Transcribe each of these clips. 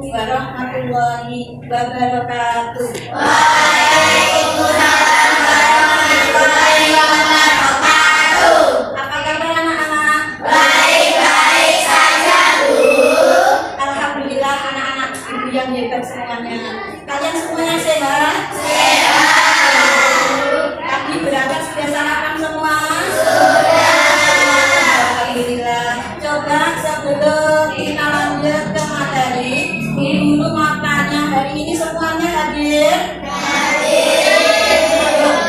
warahmatullahi wabarakatuh. Waalaikumsalam warahmatullahi wabarakatuh. Apa kabar anak-anak? Baik-baik saja, Bu. Alhamdulillah anak-anak ibu yang hebat semuanya. Kalian semuanya sehat? Tadi berangkat sudah sarapan semua? Alhamdulillah. Coba sebelum kita lanjut ke materi, dulu makanya hari ini semuanya hadir?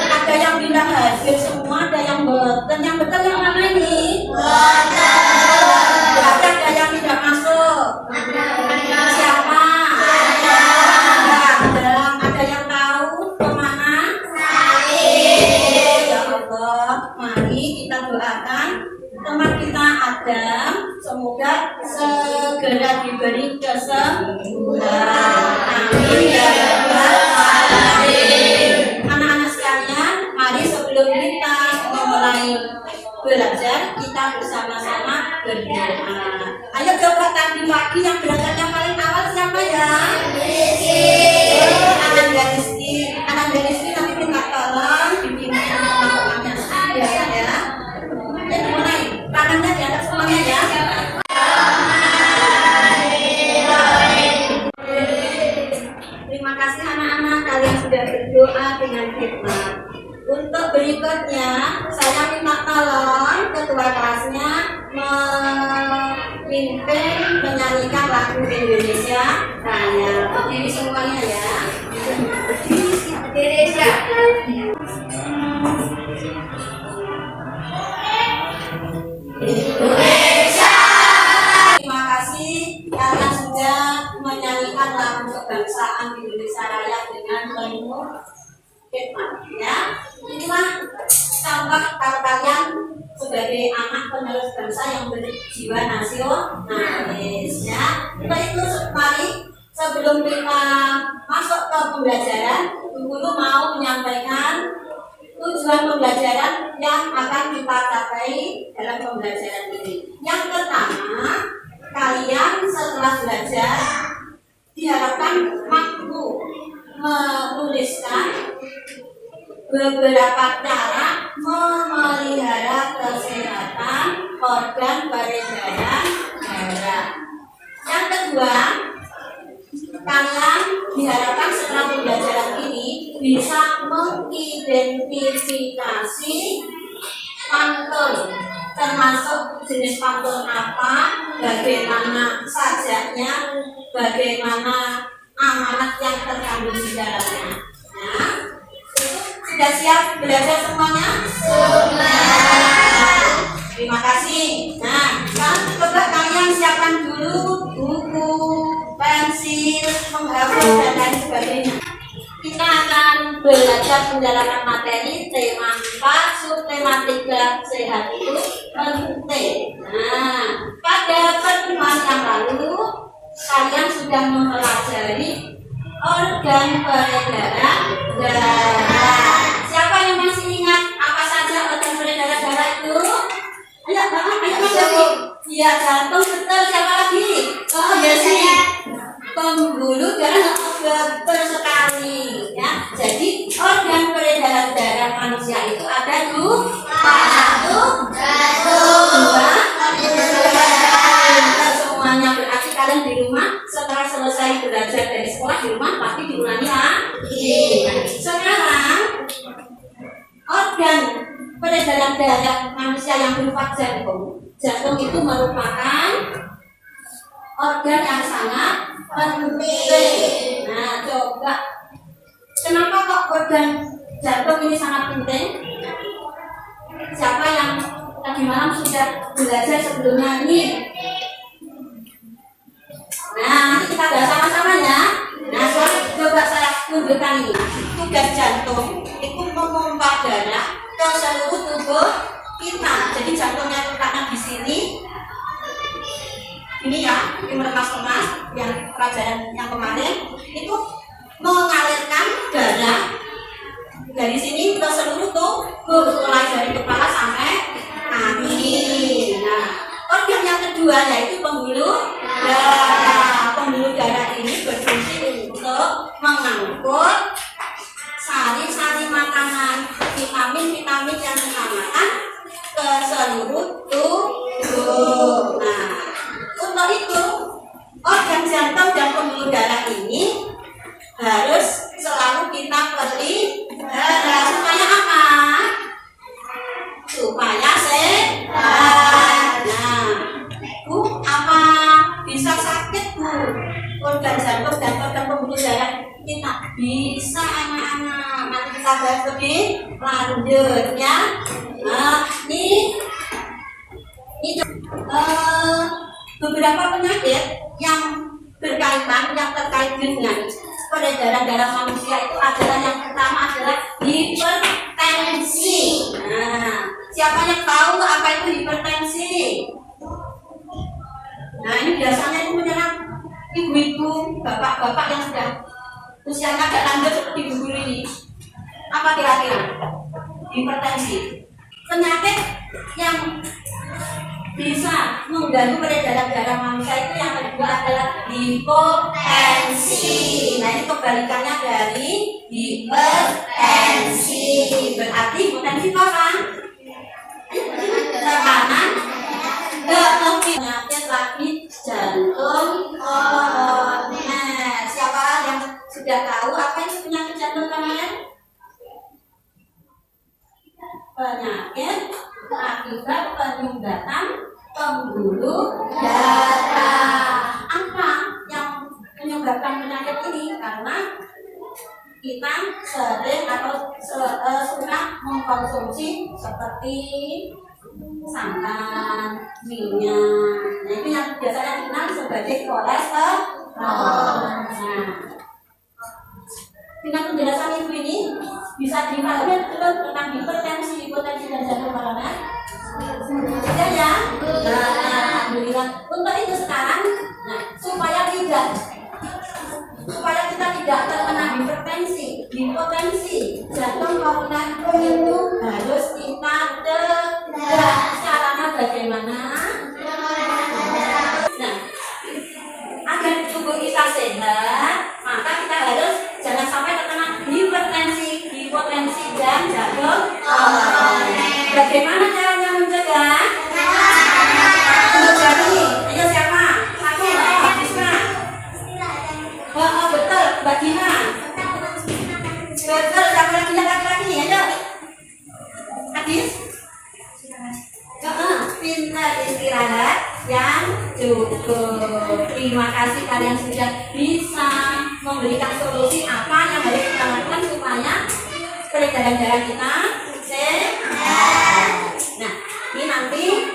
Ada yang bilang hadir semua, ada yang boten. Yang betul yang mana ini? Berarti ada yang tidak masuk. Siapa? Ada yang tahu kemana? Ya Allah, mari kita doakan teman kita Adam, semoga segera diberi kesembuhan. Amin ya rabbal alamin. Anak-anak sekalian, mari sebelum kita memulai belajar, kita bersama-sama berdoa. Ayo coba tadi pagi yang berangkat yang paling awal siapa ya? Ananda Rizky nanti minta tolong dibimbing teman-temannya ya. Jadi mulai tangannya di atas semuanya ya. Terima kasih anak-anak, kalian sudah berdoa dengan hikmat. Untuk berikutnya, saya minta tolong ketua kelasnya memimpin menyanyikan lagu Indonesia Raya. Berdiri semuanya ya. Berdiri siap. Terima kasih kalian sudah menyanyikan lagu kebangsaan Indonesia Raya dengan penuh hikmat ya. Inilah contoh kalau kalian sebagai anak penerus bangsa yang berjiwa nasionalis ya. Itu mari sebelum kita masuk ke pembelajaran, guru mau menyampaikan tujuan pembelajaran yang akan kita capai dalam pembelajaran ini. Yang pertama, kalian setelah belajar diharapkan mampu menuliskan beberapa cara memelihara kesehatan organ peredaran darah. Yang kedua, kalian diharapkan setelah pembelajaran ini bisa mengidentifikasi pantun, termasuk jenis pantun apa, bagaimana sajaknya, bagaimana amanat yang terkandung di dalamnya. Nah, sudah siap belajar semuanya? Sudah. Terima kasih. Nah, coba kalian siapkan dulu buku, pensil, penghapus dan lain sebagainya. Kita akan belajar pendalaman materi tema 4, subtema 3, sehat itu penting. Nah, pada pertemuan yang lalu kalian sudah mempelajari organ peredaran darah. Siapa yang masih ingat apa saja organ peredaran darah itu? Ayo, ayo. Iya, jantung betul. Siapa lagi? Oh, ya sih. Pembuluh darah betul sekali ya. Jadi organ peredaran darah manusia itu ada satu, dua, semuanya. Berarti kalian di rumah setelah selesai belajar dari sekolah di rumah pasti diulangi lagi. Sekarang organ peredaran darah manusia yang berupa jantung. Jantung itu merupakan organ yang sangat penting. Nah, coba kenapa kok organ jantung ini sangat penting? Siapa yang tadi malam sudah belajar sebelumnya ini? Nah, kita bahas sama-sama ya. Nah, coba saya tunjukkan ini. Tugas jantung itu memompa darah ke seluruh tubuh kita. Jadi jantungnya letakkan di sini. Ini ya, ini meremas-remas yang pelajaran yang kemarin itu mengalirkan darah dari sini ke seluruh tubuh, mulai dari kepala sampai kaki. Nah, organ yang kedua yaitu pembuluh darah. Pembuluh darah ini supaya sehat. Nah, Bu, apa bisa sakit Bu? Organ jantung dan organ pembuluh darah kita bisa anak-anak. Nanti kita bahas lebih lanjut ya. Nah, ini beberapa penyakit yang berkaitan yang terkait dengan peredaran darah manusia itu adalah yang pertama adalah hipertensi. Nah, siapa yang tahu apa itu hipertensi? Nah, ini biasanya itu menyerang ibu-ibu, bapak-bapak yang sudah usianya agak lanjut seperti ibu ini. Apa kira-kira? Hipertensi. Penyakit yang bisa mengganggu peredaran darah manusia itu yang kedua adalah hipotensi. Nah, ini kebalikannya dari hipertensi. Berarti hipotensi itu apa? Tekanan penyakit lagi jantung koroner. Siapa yang sudah tahu apa itu penyakit jantung koroner? Penyakit akibat penyumbatan pembuluh darah. Apa yang menyebabkan penyakit ini? Karena kita sering atau suka mengkonsumsi seperti santan, minyak. Nah, itu yang biasanya dikenal sebagai kolesterol. Nah, dengan penjelasan ibu ini bisa dipahami tentang hipertensi, hipotensi dan jantung koroner. Sudah ya? Nah, alhamdulillah. Untuk itu sekarang, nah, supaya kita tidak terkena hipertensi, hipotensi, jantung koroner itu harus kita cegah. Caranya bagaimana? Nah, agar tubuh kita sehat, maka kita harus jangan sampai terkena hipertensi, hipotensi dan jantung koroner. Bagaimana caranya mencegah? Menjadi, ayo siapa? Aku, Bisma. Oh, betul, Mbak Dina. Betul, siapa lagi yang laki-laki? Ayo. Adis. Pintar istirahat yang cukup. Terima kasih kalian sudah bisa memberikan solusi apa yang harus kita lakukan supaya peredaran darah kita sehat. Nah, ini nanti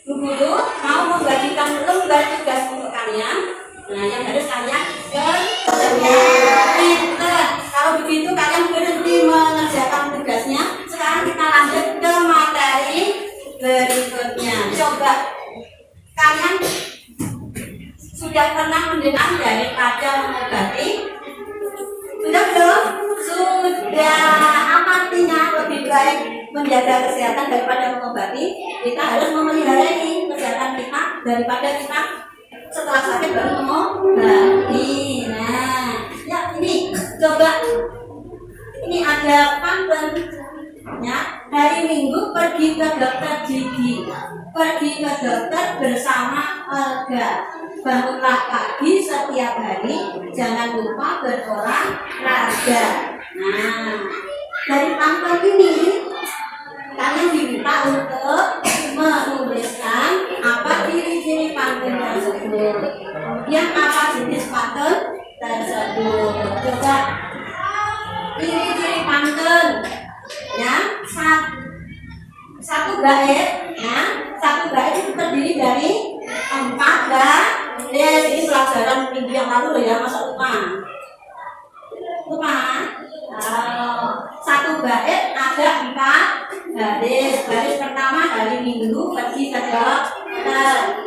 Bu Guru mau membagikan lembar tugas untuk kalian. Nah, yang harus kalian pintar. Kalau begitu kalian berhenti mengerjakan tugasnya. Sekarang kita lanjut ke materi berikutnya. Coba kalian sudah pernah mendengar daripada mengobati? Sudah belum? Sudah. Apa artinya lebih baik menjaga kesehatan daripada mengobati? Kita harus memelihara ini kesehatan kita daripada kita setelah sakit baru mengobati. Nah, ya ini coba. Ini ada pantun. Ya, hari Minggu pergi ke dokter gigi, pergi ke dokter bersama Olga. Bangunlah pagi setiap hari, jangan lupa berolahraga. Nah, dari pantun ini kalian diminta untuk menuliskan apa ciri-ciri pantun tersebut, kemudian apa jenis pantun tersebut. Coba ciri-ciri pantun. Ya, satu bait, ya, satu bait itu terdiri dari 4 baris. Ini pelajaran minggu yang lalu ya, masa lupa? Satu bait ada 4 baris. Baris pertama hari Minggu pergi ke dokter.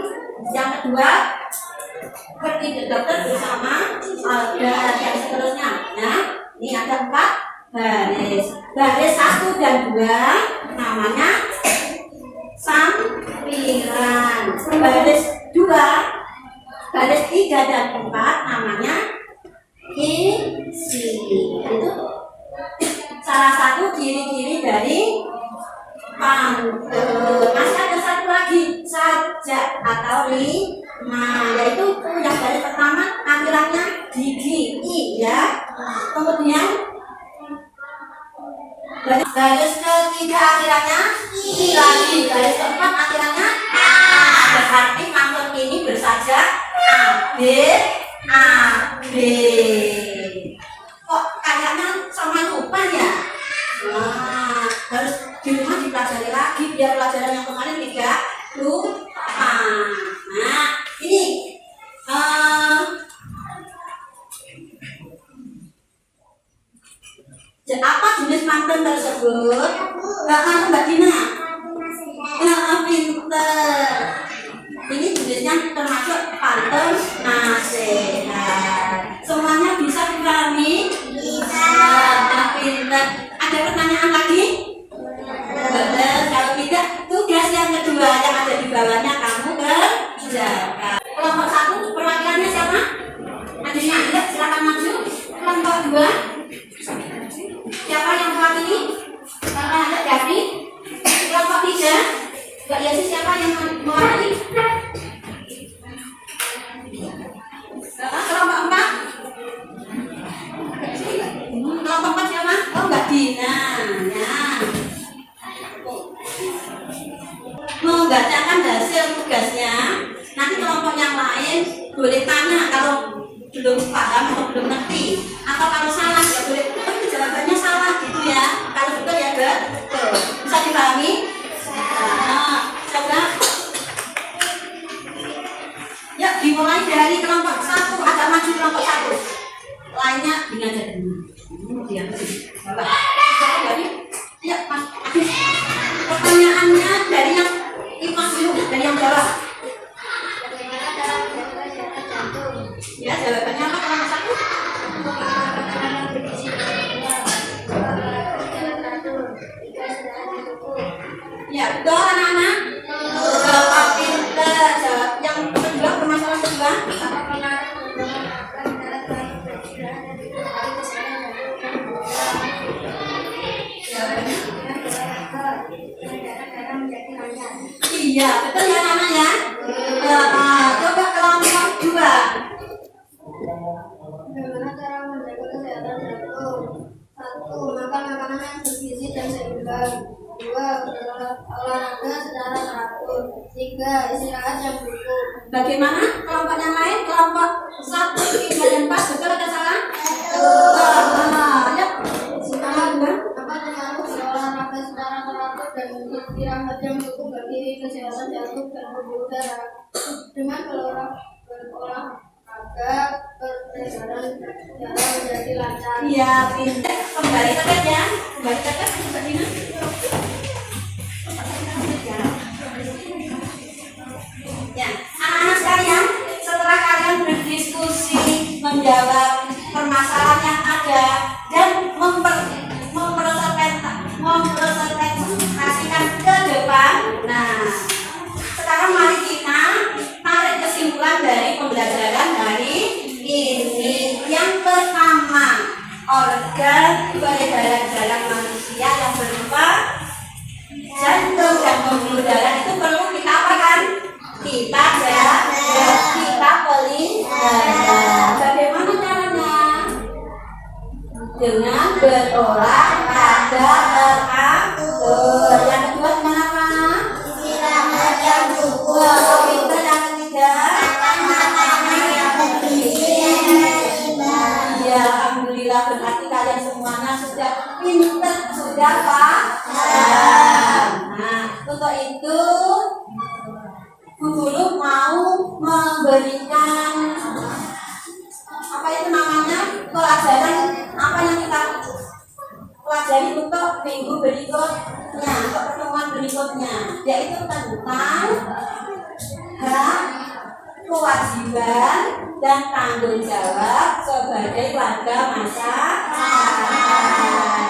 Yang kedua pergi ke dokter bersama Olga dan seterusnya. Ya, ini ada 4 baris. Baris 1 dan 2 namanya sampiran. Baris 2, baris 3 dan 4 namanya isi. Itu salah satu ciri-ciri dari pantun. Masih ada satu lagi, sajak atau lima, yaitu yang baris pertama akhirannya gigi i ya. Kemudian baris ketiga akhirannya i, I lagi garis keempat akhirannya A. Berarti makhluk ini bersajak A B A B. Kok kayaknya sama lupa ya? Nah, harus di rumah dipelajari lagi biar pelajaran yang kemarin tidak lupa. Nah, ini apa jenis pantun tersebut? Mbak Dina. Pinter. Ini jenisnya termasuk pantun nasihat. Semuanya bisa dipahami? Bisa. Pinter. Ada pertanyaan lagi? Betul. Kalau tidak, tugas yang kedua yang ada di bawahnya kamu kerjakan. Kelompok 1 perwakilannya siapa? Adiknya Anda, silakan maju. Kelompok 2 siapa yang mewakili? Kakak Anda Davi. Kelompok 3 Mbak Yasi siapa yang mewakili? Kelompok 4 kelompok 4 siapa? Oh, Mbak Dina. Nah, membacakan hasil tugasnya. Nanti kelompok yang lain boleh tanya kalau belum paham atau belum ngerti, atau kalau salah ya boleh, itu jawabannya salah gitu ya. Kalau betul ya betul. Bisa dipahami? Nah, coba. Ya, dimulai dari kelompok 1. Agak maju kelompok 1. Lainnya ini aja dulu. Kemudian ya, Mas. Pertanyaannya dari yang ikhlas dulu, dari yang jawab. Ya, jawabannya apa kelompok 1? Ya, betul anak-anak. Jawab pintar. Jawab yang kedua, permasalahan kedua. Iya, betul ya anak-anak ya. Coba kelompok 2. Bagaimana cara menjaga kesehatan jantung? 1. Makan makanan yang bergizi dan seimbang. 2. Olahraga secara teratur. 3. Istirahat yang cukup. Bagaimana kelompok yang lain? Kelompok 1, 3, dan 4 betul atau salah? Ya. Apa pengaruh berolahraga secara teratur dan istirahat yang cukup bagi kesehatan jantung dan pembuluh darah? Dengan berolahraga, peredaran darah menjadi lancar. Iya, pintar. Kembali tekan ya. Kembali tekan, Mbak Dina. Ya, anak-anak sekalian, setelah kalian berdiskusi, menjawab permasalahan yang ada dan mempresentasikan ke depan. Nah, sekarang mari kita tarik kesimpulan dari pembelajaran hari ini. Yang pertama, organ peredaran darah manusia yang berupa jantung dan pembuluh darah itu perlu kita apakan? Kita pelihara. Bagaimana caranya? Dengan berolahraga teratur. Yang kedua gimana Pak? Istirahat yang cukup. Pintar. Yang ketiga? Makan makanan yang bergizi dan seimbang. Ya, alhamdulillah berarti kalian semuanya sudah pintar, sudah paham. Nah, untuk itu Bu Guru mau memberikan apa itu namanya pelajaran apa yang kita pelajari untuk minggu berikutnya, untuk pertemuan berikutnya, yaitu tentang hak, kewajiban dan tanggung jawab sebagai warga masyarakat.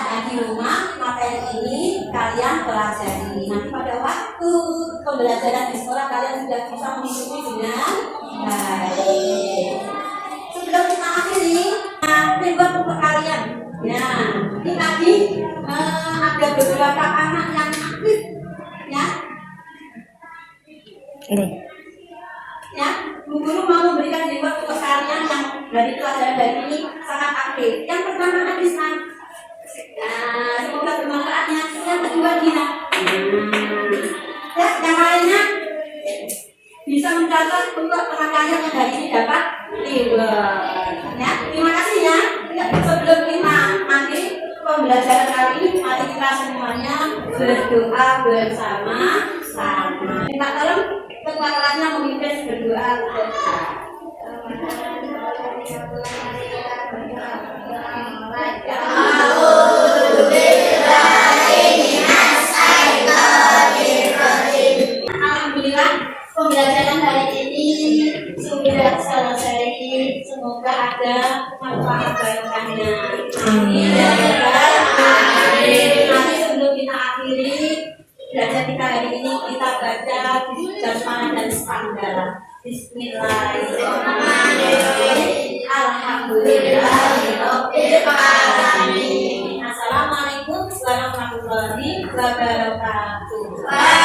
Nah, di rumah materi ini kalian pelajari. Nanti pada waktu pembelajaran di sekolah kalian sudah bisa mengikuti dengan baik. Sebelum kita akhiri, reward untuk kalian. Ya, ini tadi ada beberapa anak yang aktif, ya. Ini. Ya, Bu Guru mau memberikan reward untuk kalian yang dari pelajaran dari ini sangat aktif. Yang pertama Adisna. Nah, semoga bermanfaatnya. Yang kedua Dina. Ya, yang lainnya bisa mencatat untuk teman-teman yang hari ini dapat reward. Ya, terima kasih ya. Sebelum kita nanti pembelajaran kali ini, mari kita semuanya berdoa bersama-sama. Kita tolong ketua kelasnya memimpin berdoa bersama. Alhamdulillah pembelajaran hari ini sudah selesai. Semoga ada manfaat barokahnya. Amin. Nanti sebelum kita akhiri belajar kita hari ini, kita baca basmalah dan istighfar. Bismillahirrahmanirrahim. Alhamdulillahirabbil alamin. Assalamualaikum warahmatullahi wabarakatuh.